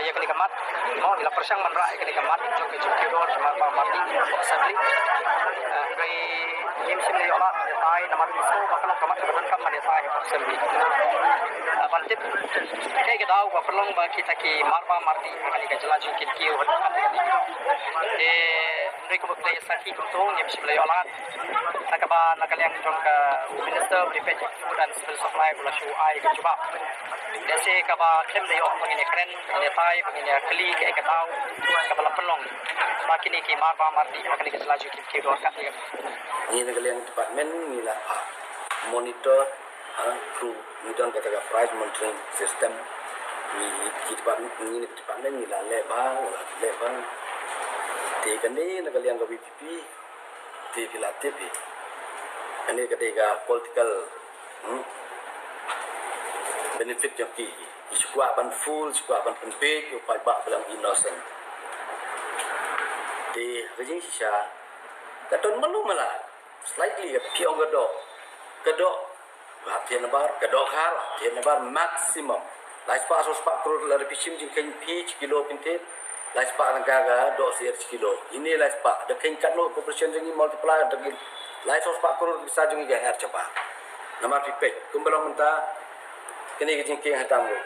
ya kini kamat mau ila persang manra kini kamat jo ke kidor sama mati assembly gai game sim le yola tai nama bisu bakal kamat kebetulan kam mane tai assembly bantip kai ke dau perlong ba kita ki marba marti kini ke jelaju kin kiu ndai ko bakle saki ko to game sim le yola nakaba nakaliang jong ka minister prefect food and civil supply bula shu ai ke coba dese kaba khem le yo ngene kren ne tai ngene kli ke ka dau kaba pelong makini ki marba marti kini ke jelaju kin kiu dor kat ni nakaliang department ni la monitor through ni don kata price monitoring system ni department ni la lebang te kani nakaliang ka BPP te pilatip kani ketika political benefit yang ki sekuat ban full sekuat ban pempek upai bak belang innocent te rejing sisa katon malu malah slightly piong kedok perhatian bar kedok har perhatian bar maksimum lais pa 100 crore la repisim jing kan pi kilo pintet lais pa negara do ser kilo ini lais pa de kan kat no corporation jing multiplier de lais 100 crore bisa jing ga har cepat nama pipek kumbalong menta kini jing king hatam lo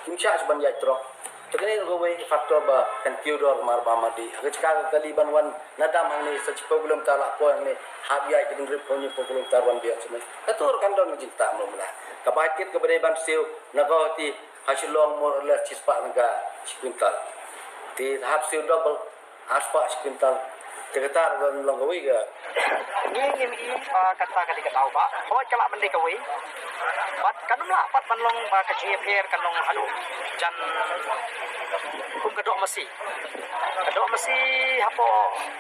kimcha seban ya trok tekene go we faktor ba kan kiudor marba madi agak kaliban wan nadam ni sach problem tala ko ni habia jing reponi problem tarwan biar semai atur kan don jinta mula kabakit kebereban siu nagoti hasilong morla cispa naga sekuntal ti tahap siu double aspa sekuntal tegatar dan longgawi ga ni kata ketika tahu pak oh kelak mende kawi pat kanum lah pat panlong ba ka GFR kanong anu jan kedok mesi hapo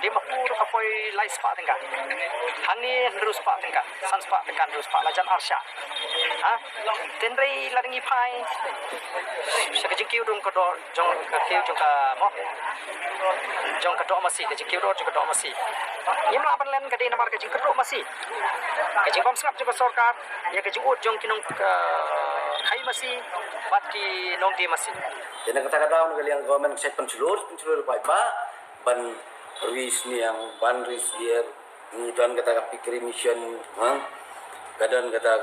di mapur kapoi lais pak tengah hani terus pak tengah sans pak tengah terus pak lajan arsya tenrei laringi pai sekejengkiu dong kedok jong kekiu jong ka mo jong kedok mesi kejengkiu dong kedok mesi ni melapan len kadi namar kejeng kedok mesi kejeng kom sngap juga sorkar ya kejeng ut jong kinong kai mesi bat ki nong di mesi dan kata-kata yang government set pencelur baik pak ban ruis ni yang ban ruis dia ni dan kata pikir mission kadang kata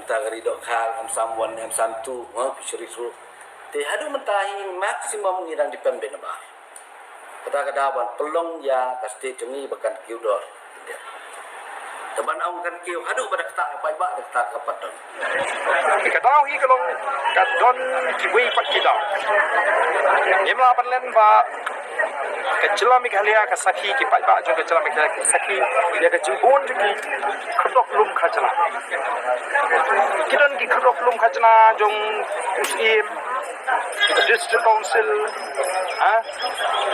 gari dok hal am someone am samtu fishery ru te hadu mentahi maksimum ngirang di pemben ba kata ban pelong ya kasti cengi bakan kiudor teman au kan kiu hadu pada kata baik ba kata kapadon kadang hi kalong kadon kiwi pat kita imla panlen ba kecela mikhalia ka sakhi ki pai ba jo kecela mikhalia ki sakhi ya ka jubon ki khodok lum khajna kidon ki khodok lum khajna jong usim district council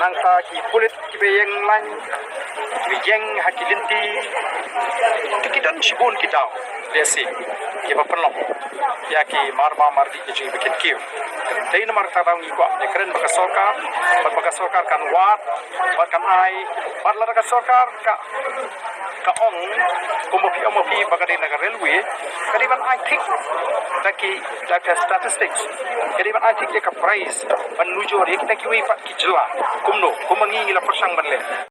nangta ki pulit ki beyeng lan beyeng hakilinti kidon shibun kita lesi ki ba perlong ya ki marba mardi ki jing bikin kiu dai nomor tadang iko ne keren baka sorkar kan wat kan ai barlar ka sorkar ka ong komopi baka di negara railway kadiban I think daki statistics kadiban I think ka price menuju ri kita ki wi pat ki jela kumno kumangi la persang banle